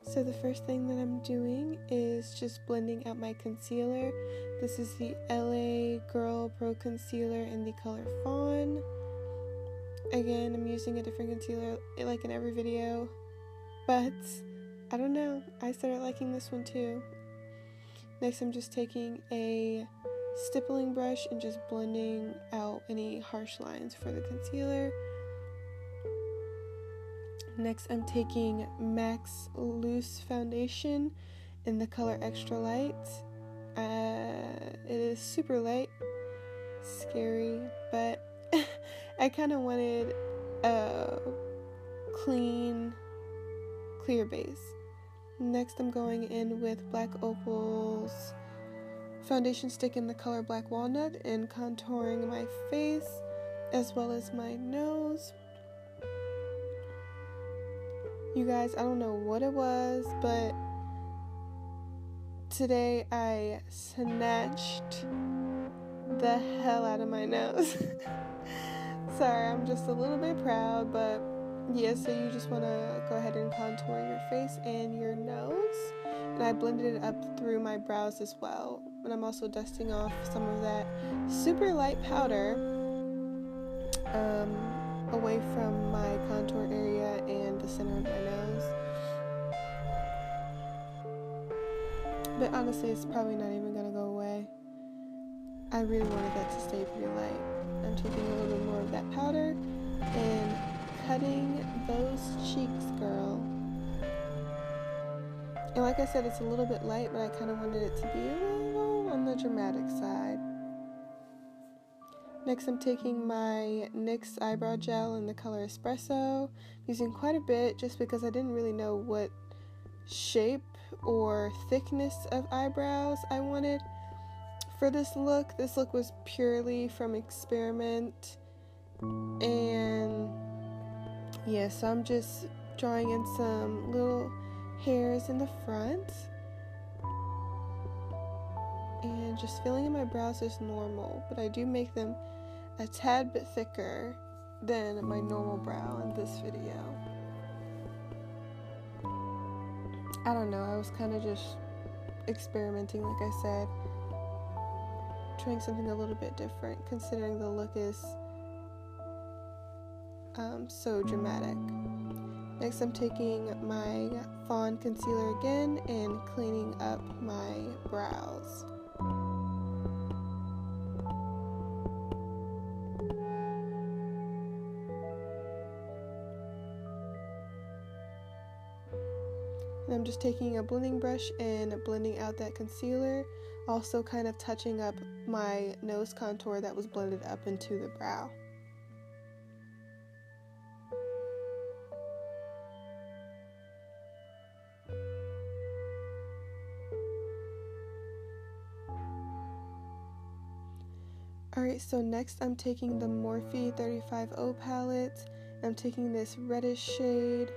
So the first thing that I'm doing is just blending out my concealer. This is the LA Girl Pro Concealer in the color Fawn. Again, I'm using a different concealer like in every video, but I don't know, I started liking this one too. Next, I'm just taking a stippling brush and just blending out any harsh lines for the concealer. Next, I'm taking MAC's Loose Foundation in the color Extra Light. It is super light, scary, but I kind of wanted a clear base. Next, I'm going in with Black Opal's foundation stick in the color Black Walnut and contouring my face as well as my nose. You guys, I don't know what it was, but today I snatched the hell out of my nose. Sorry, I'm just a little bit proud, but yeah, so you just want to go ahead and contour your face and your nose. And I blended it up through my brows as well. And I'm also dusting off some of that super light powder away from my contour area and the center of my nose. But honestly, it's probably not even going to go away. I really wanted that to stay pretty light. I'm taking a little bit more of that powder and cutting those cheeks, girl. And like I said, it's a little bit light, but I kind of wanted it to be a little on the dramatic side. Next, I'm taking my NYX Eyebrow Gel in the color Espresso, using quite a bit just because I didn't really know what shape or thickness of eyebrows I wanted for this look. This look was purely from experiment, and yeah, so I'm just drawing in some little hairs in the front and just filling in my brows as normal, but I do make them a tad bit thicker than my normal brow in this video. I don't know, I was kind of just experimenting, like I said, trying something a little bit different considering the look is so dramatic. Next, I'm taking my Fawn concealer again and cleaning up my brows. And I'm just taking a blending brush and blending out that concealer, also kind of touching up my nose contour that was blended up into the brow. Alright, so next I'm taking the Morphe 35O palette. I'm taking this reddish shade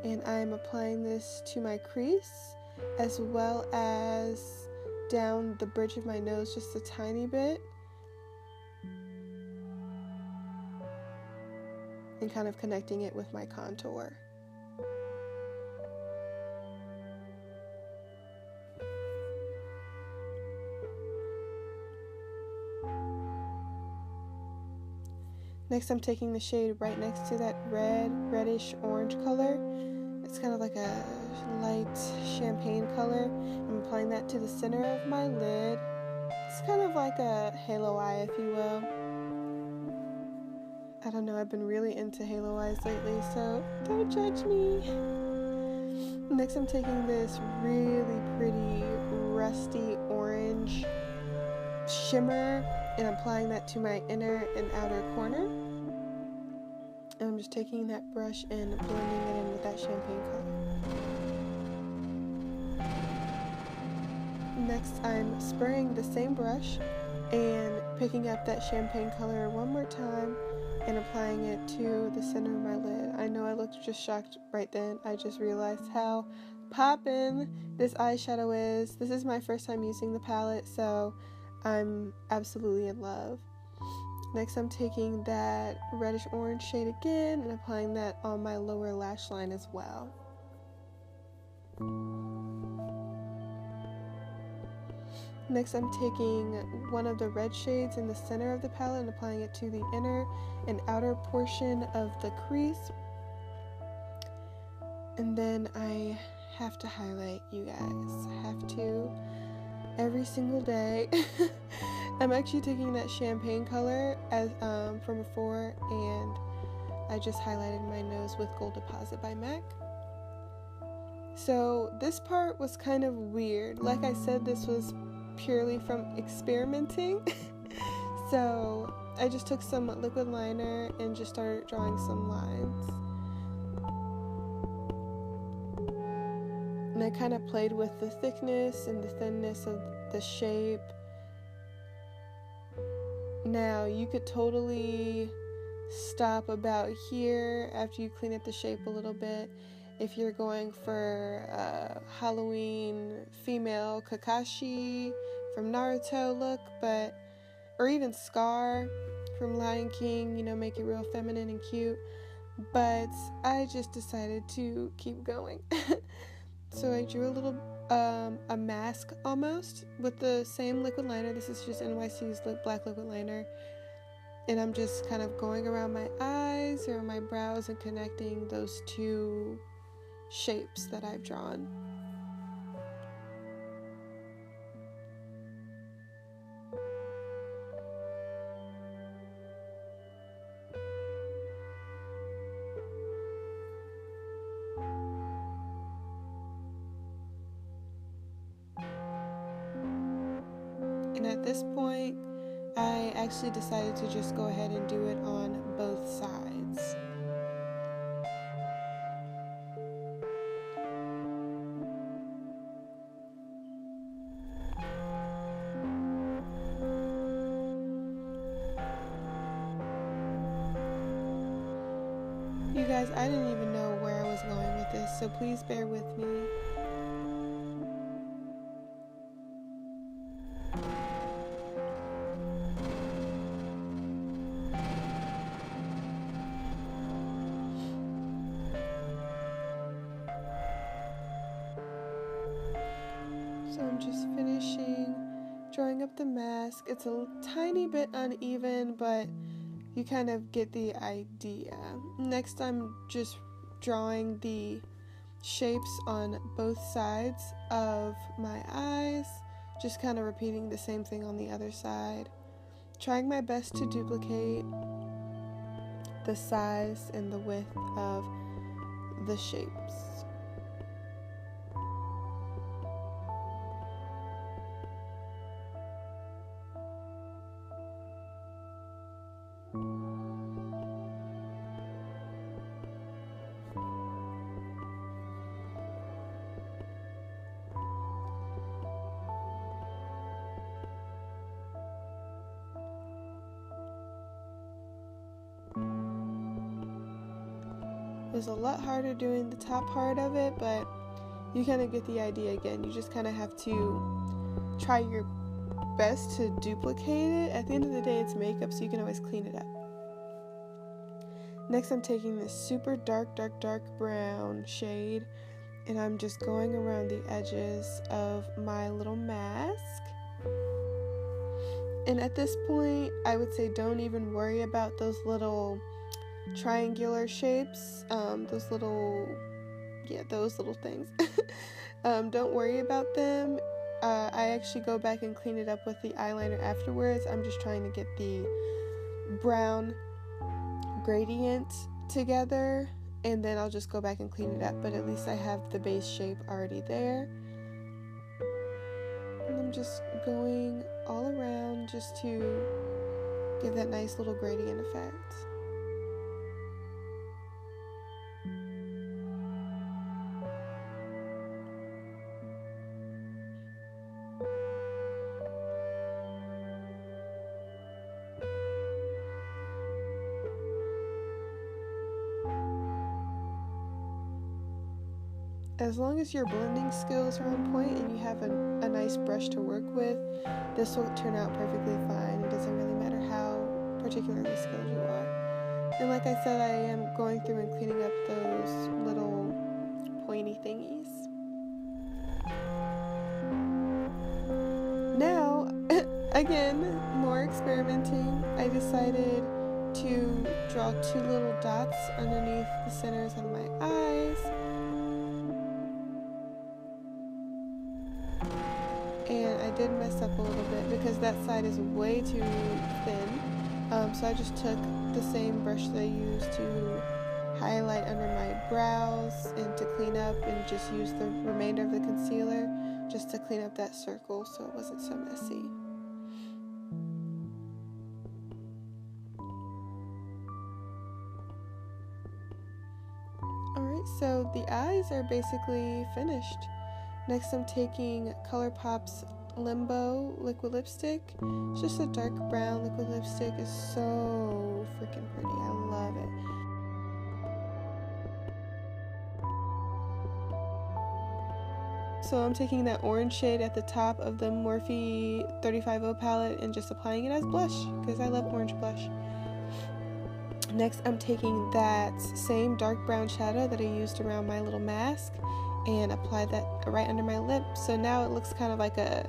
and I'm applying this to my crease as well as down the bridge of my nose just a tiny bit, and kind of connecting it with my contour. Next, I'm taking the shade right next to that reddish orange color. It's kind of like a light champagne color. I'm applying that to the center of my lid. It's kind of like a halo eye, if you will. I don't know, I've been really into halo eyes lately, so don't judge me. Next, I'm taking this really pretty rusty orange shimmer and applying that to my inner and outer corner. And I'm just taking that brush and blending it in with that champagne color. Next, I'm spraying the same brush and picking up that champagne color one more time and applying it to the center of my lid. I know I looked just shocked right then. I just realized how poppin' this eyeshadow is. This is my first time using the palette, so I'm absolutely in love. Next, I'm taking that reddish orange shade again and applying that on my lower lash line as well. Next, I'm taking one of the red shades in the center of the palette and applying it to the inner and outer portion of the crease. And then I have to highlight, you guys. I have to every single day. I'm actually taking that champagne color as from before, and I just highlighted my nose with Gold Deposit by MAC. So this part was kind of weird. Like I said, this was purely from experimenting. So I just took some liquid liner and just started drawing some lines. And I kind of played with the thickness and the thinness of the shape. Now you could totally stop about here after you clean up the shape a little bit if you're going for Halloween female Kakashi from Naruto look, but or even Scar from Lion King, you know, make it real feminine and cute. But I just decided to keep going. So I drew a little a mask almost with the same liquid liner. This is just NYC's black liquid liner. And I'm just kind of going around my eyes or my brows and connecting those two shapes that I've drawn. And at this point, I actually decided to just go ahead and do it on both sides. You guys, I didn't even know where I was going with this, so please bear with me. So I'm just finishing drawing up the mask. It's a tiny bit uneven, but you kind of get the idea. Next, I'm just drawing the shapes on both sides of my eyes, just kind of repeating the same thing on the other side. Trying my best to duplicate the size and the width of the shapes. It was a lot harder doing the top part of it, but you kind of get the idea again. You just kind of have to try your best to duplicate it. At the end of the day, it's makeup, so you can always clean it up. Next, I'm taking this super dark brown shade, and I'm just going around the edges of my little mask. And at this point, I would say don't even worry about those little triangular shapes, those little things. Don't worry about them. I actually go back and clean it up with the eyeliner afterwards. I'm just trying to get the brown gradient together, and then I'll just go back and clean it up, but at least I have the base shape already there. And I'm just going all around just to give that nice little gradient effect. As long as your blending skills are on point and you have a nice brush to work with, this will turn out perfectly fine. It doesn't really matter how particularly skilled you are. And like I said, I am going through and cleaning up those little pointy thingies. Again, more experimenting. I decided to draw 2 little dots underneath the centers of my eyes. And I did mess up a little bit because that side is way too thin. So I just took the same brush that I used to highlight under my brows and to clean up, and just used the remainder of the concealer just to clean up that circle so it wasn't so messy. Alright, so the eyes are basically finished. Next I'm taking Colourpop's Limbo liquid lipstick. It's just a dark brown liquid lipstick. It's so freaking pretty. I love it. So I'm taking that orange shade at the top of the Morphe 35O palette and just applying it as blush because I love orange blush. Next I'm taking that same dark brown shadow that I used around my little mask and apply that right under my lip. So now it looks kind of like a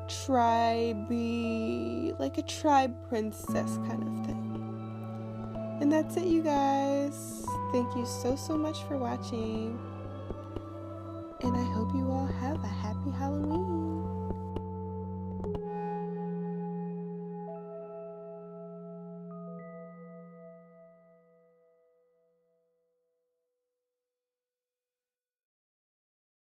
tribe princess kind of thing. And that's it, you guys. Thank you so much for watching. And I hope you all have a happy Halloween.